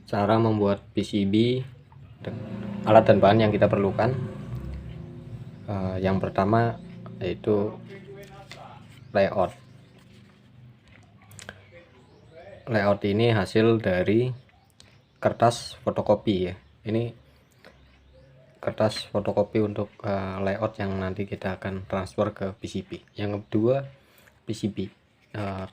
Cara membuat PCB, alat dan bahan yang kita perlukan. Yang pertama yaitu layout. Layout ini hasil dari kertas fotokopi ya. Ini kertas fotokopi untuk layout yang nanti kita akan transfer ke PCB. Yang kedua PCB,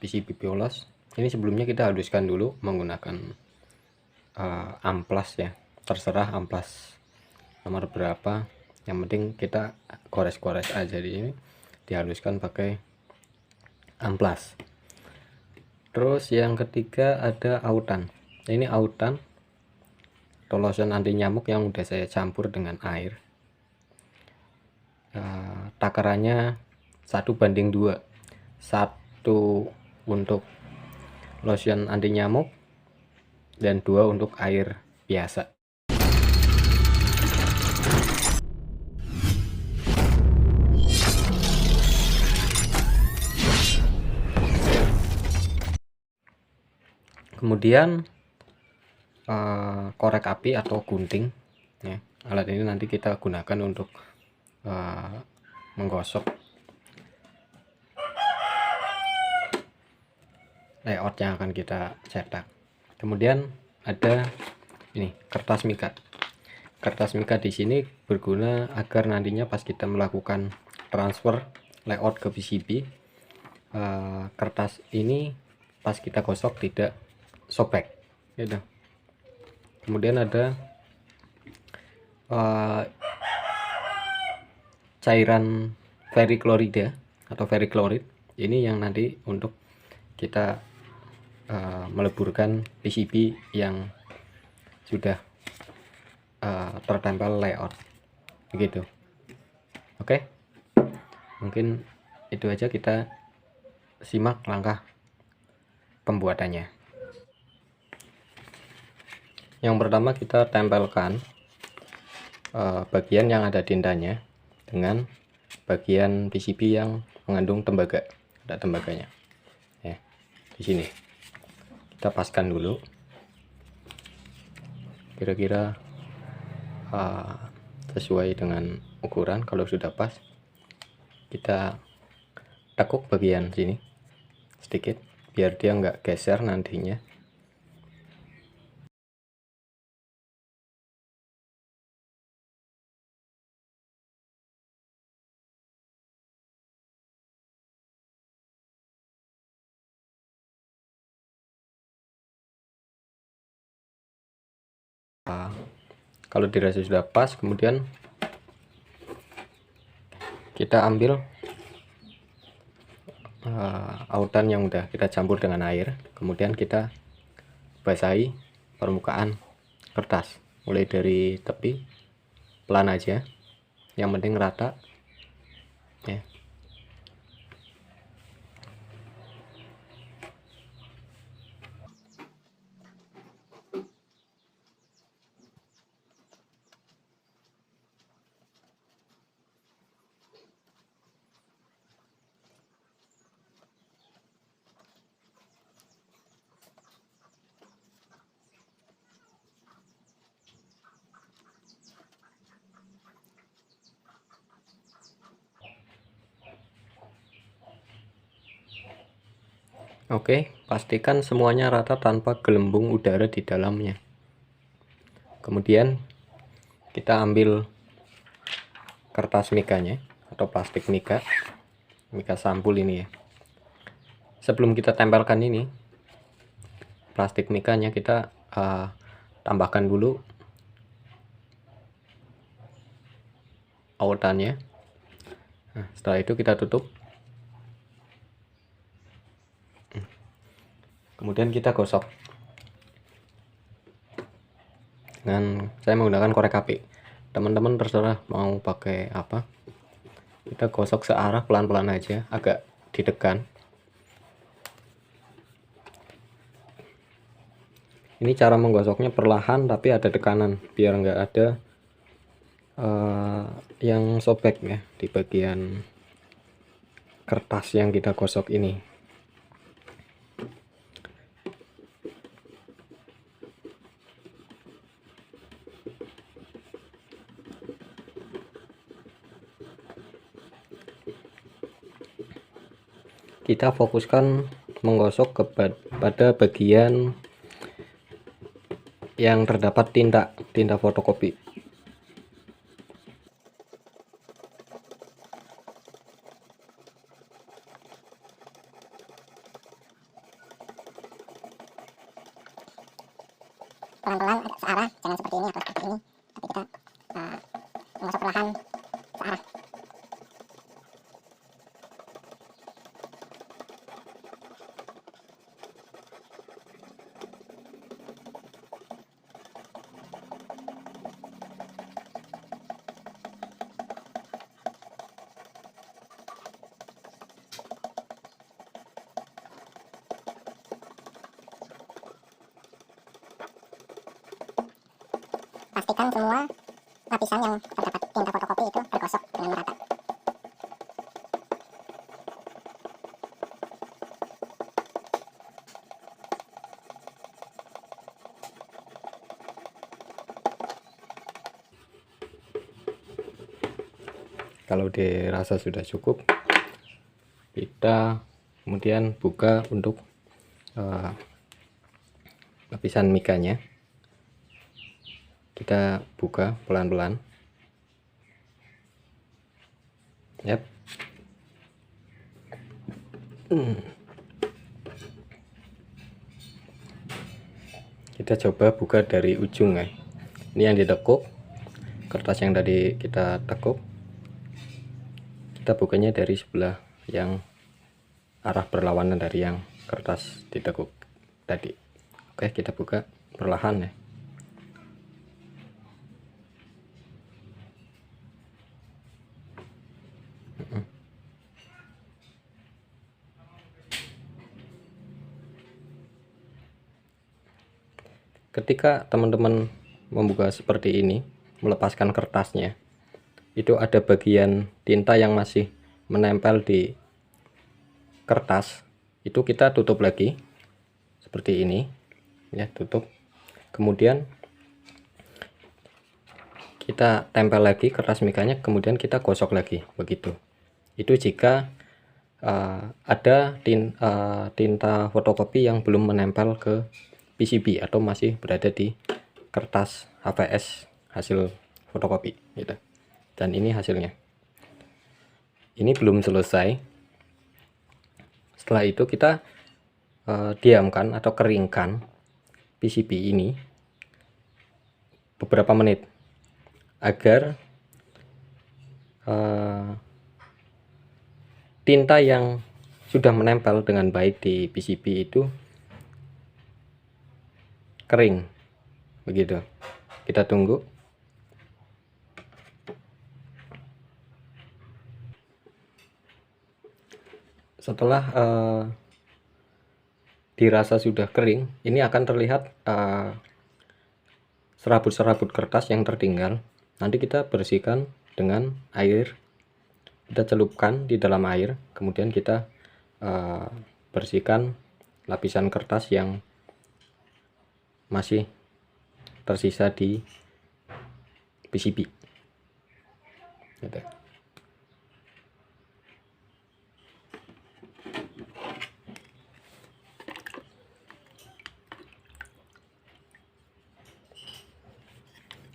PCB polos. Ini sebelumnya kita haluskan dulu menggunakan amplas ya, terserah amplas nomor berapa, yang penting kita gores-gores aja. Di ini dihaluskan pakai amplas. Terus yang ketiga ada autan. Ini autan atau lotion anti nyamuk yang udah saya campur dengan air. Takarannya 1:2, 1 untuk lotion anti nyamuk dan 2 untuk air biasa. Kemudian korek api atau gunting ya. Alat ini nanti kita gunakan untuk menggosok layout yang akan kita cetak. Kemudian ada ini kertas mika. Kertas mika di sini berguna agar nantinya pas kita melakukan transfer layout ke PCB, kertas ini pas kita gosok tidak sobek gitu. Kemudian ada cairan veriklorida atau veriklorid. Ini yang nanti untuk kita meleburkan PCB yang sudah tertempel layout begitu. Oke, mungkin itu aja, kita simak langkah pembuatannya. Yang pertama kita tempelkan bagian yang ada tintanya dengan bagian PCB yang mengandung tembaga. Ada tembaganya ya, di sini kita paskan dulu kira-kira sesuai dengan ukuran. Kalau sudah pas, kita tekuk bagian sini sedikit biar dia nggak geser nantinya. Kalau dirasa sudah pas, kemudian kita ambil autan yang udah kita campur dengan air, kemudian kita basahi permukaan kertas mulai dari tepi, pelan aja, yang penting rata ya. Oke, pastikan semuanya rata tanpa gelembung udara di dalamnya. Kemudian kita ambil kertas mikanya atau plastik mika sampul ini ya. Sebelum kita tempelkan ini plastik mikanya, kita tambahkan dulu autannya. Nah, setelah itu kita tutup. Kemudian kita gosok dengan, saya menggunakan korek api. Teman-teman terserah mau pakai apa. Kita gosok searah, pelan-pelan aja, agak ditekan. Ini cara menggosoknya perlahan tapi ada tekanan biar nggak ada yang sobek ya di bagian kertas yang kita gosok ini. kita fokuskan menggosok pada bagian yang terdapat tinta fotokopi. Pelan-pelan agak searah, jangan seperti ini atau seperti ini, tapi kita menggosok perlahan searah. Pastikan semua lapisan yang terdapat tinta fotokopi itu tergosok dengan merata. Kalau dirasa sudah cukup, kita kemudian buka untuk lapisan mikanya. Kita buka pelan-pelan. Yap. Kita coba buka dari ujung ya. Ini yang ditekuk, kertas yang tadi kita tekuk. Kita bukanya dari sebelah yang arah berlawanan dari yang kertas ditekuk tadi. Oke, kita buka perlahan ya. Ketika teman-teman membuka seperti ini, melepaskan kertasnya, itu ada bagian tinta yang masih menempel di kertas, itu kita tutup lagi seperti ini ya, tutup. Kemudian kita tempel lagi kertas mikanya, kemudian kita gosok lagi begitu. Itu jika ada tinta fotokopi yang belum menempel ke PCB atau masih berada di kertas HVS hasil fotokopi gitu. Dan ini hasilnya. Ini belum selesai. Setelah itu kita diamkan atau keringkan PCB ini beberapa menit agar tinta yang sudah menempel dengan baik di PCB itu kering begitu. Kita tunggu. Setelah dirasa sudah kering, ini akan terlihat serabut-serabut kertas yang tertinggal. Nanti kita bersihkan dengan air, kita celupkan di dalam air, kemudian kita bersihkan lapisan kertas yang masih tersisa di PCB gitu.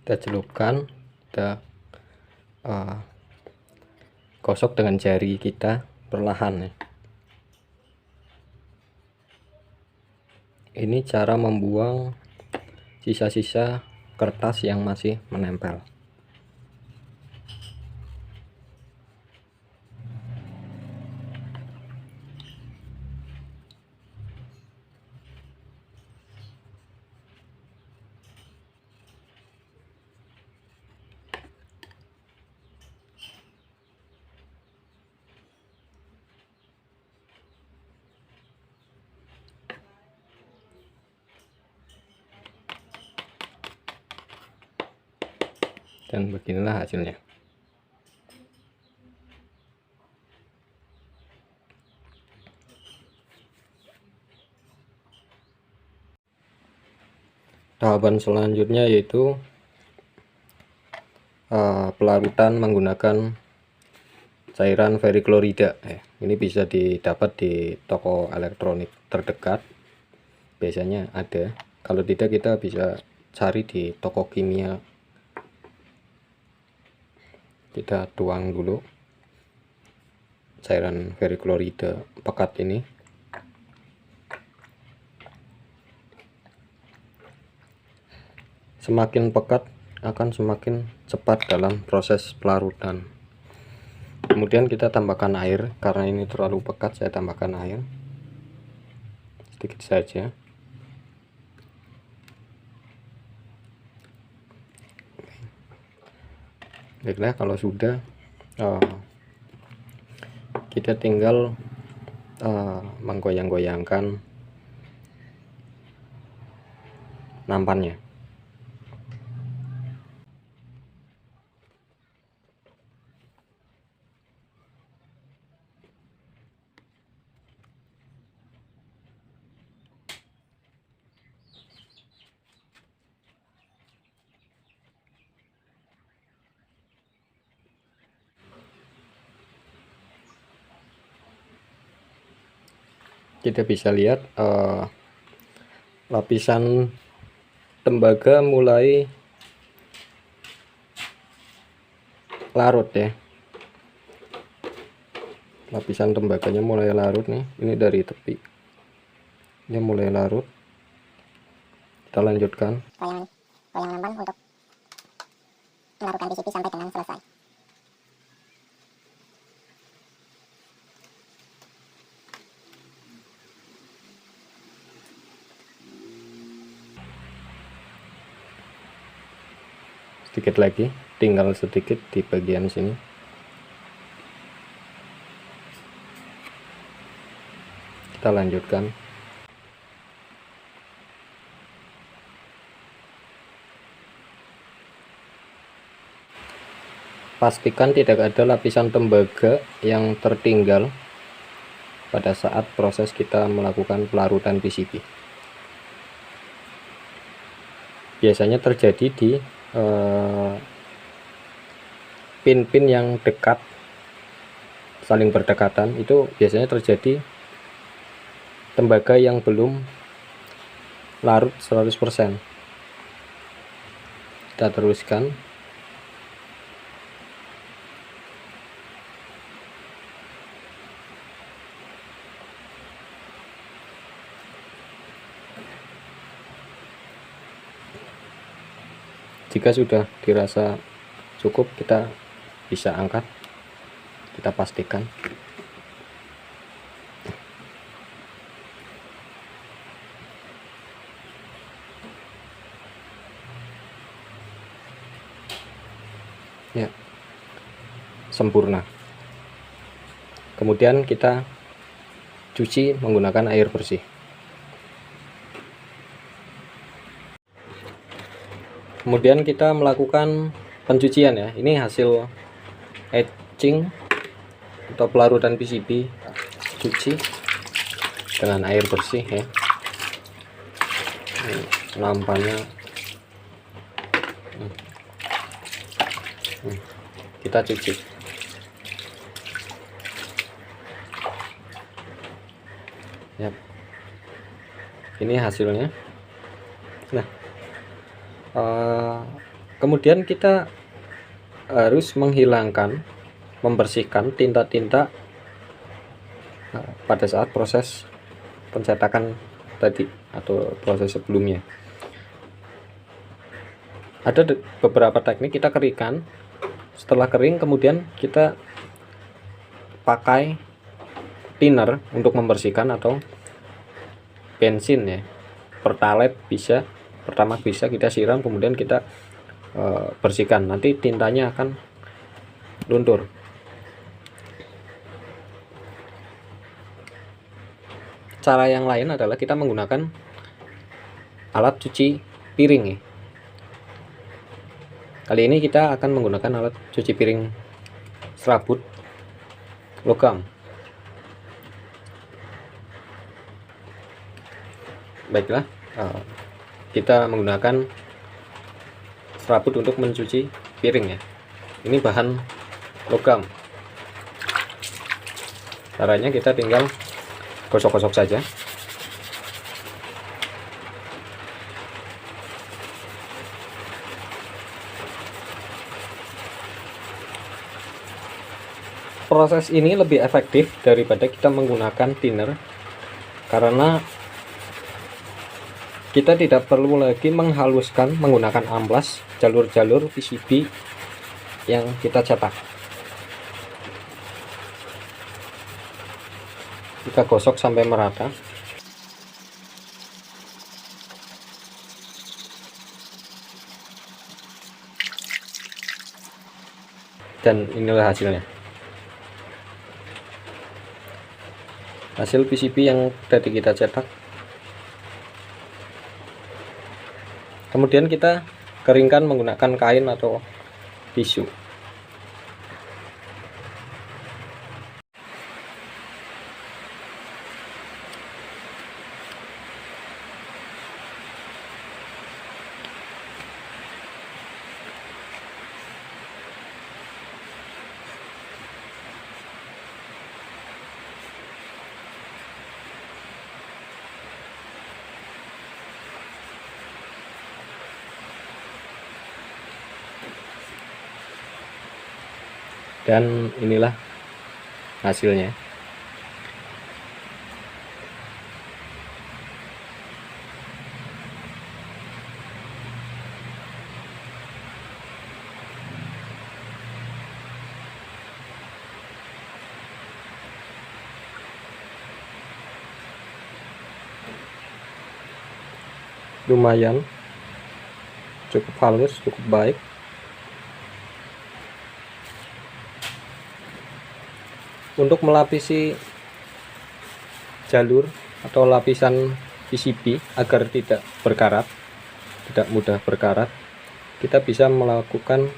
Kita celupkan, kita gosok dengan jari kita perlahan ya. Ini cara membuang sisa-sisa kertas yang masih menempel. Dan beginilah hasilnya. Tahapan selanjutnya yaitu pelarutan menggunakan cairan veriklorida. Ini bisa didapat di toko elektronik terdekat, biasanya ada. Kalau tidak, kita bisa cari di toko kimia. Kita tuang dulu cairan veriklorida pekat ini. Semakin pekat akan semakin cepat dalam proses pelarutan. Kemudian kita tambahkan air, karena ini terlalu pekat saya tambahkan air sedikit saja. Baiklah, kalau sudah kita tinggal menggoyang-goyangkan nampannya. Kita bisa lihat lapisan tembaga mulai larut ya. Lapisan tembaganya mulai larut nih. Ini dari tepi, dia mulai larut. Kita lanjutkan goyang nampan untuk melarutkan PCB sampai dengan selesai. sedikit lagi, tinggal sedikit di bagian sini. Kita lanjutkan. Pastikan tidak ada lapisan tembaga yang tertinggal pada saat proses kita melakukan pelarutan PCB. Biasanya terjadi di pin-pin yang dekat, saling berdekatan, itu biasanya terjadi tembaga yang belum larut 100%. Kita teruskan. Jika sudah dirasa cukup, kita bisa angkat. Kita pastikan. Ya, sempurna. Kemudian kita cuci menggunakan air bersih. Kemudian kita melakukan pencucian ya. Ini hasil etching atau pelarutan PCB. Cuci dengan air bersih ya. Nampannya kita cuci. Ya. Ini hasilnya. Nah, kemudian kita harus menghilangkan, membersihkan tinta-tinta pada saat proses pencetakan tadi atau proses sebelumnya. Ada beberapa teknik. Kita keringkan. Setelah kering, kemudian kita pakai thinner untuk membersihkan, atau bensin ya, pertalite bisa, pertamax bisa, kita siram kemudian kita bersihkan. Nanti tintanya akan luntur. Cara yang lain adalah kita menggunakan alat cuci piring ya. Kali ini kita akan menggunakan alat cuci piring serabut logam. Baiklah, kita menggunakan serabut untuk mencuci piring ya. Ini bahan logam. Caranya kita tinggal gosok-gosok saja. Proses ini lebih efektif daripada kita menggunakan thinner, karena kita tidak perlu lagi menghaluskan menggunakan amplas jalur-jalur PCB yang kita cetak. Kita gosok sampai merata. Dan inilah hasilnya. Hasil PCB yang tadi kita cetak. Kemudian kita keringkan menggunakan kain atau tisu. Dan inilah hasilnya. Lumayan, cukup halus, cukup baik. Untuk melapisi jalur atau lapisan PCB agar tidak berkarat, tidak mudah berkarat, kita bisa melakukan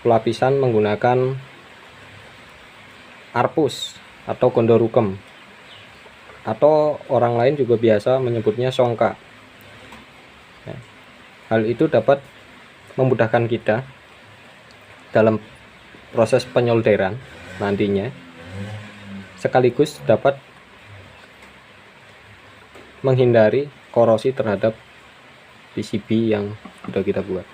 pelapisan menggunakan arpus atau kondorukem, atau orang lain juga biasa menyebutnya songka. Hal itu dapat memudahkan kita dalam proses penyolderan nantinya, sekaligus dapat menghindari korosi terhadap PCB yang sudah kita buat.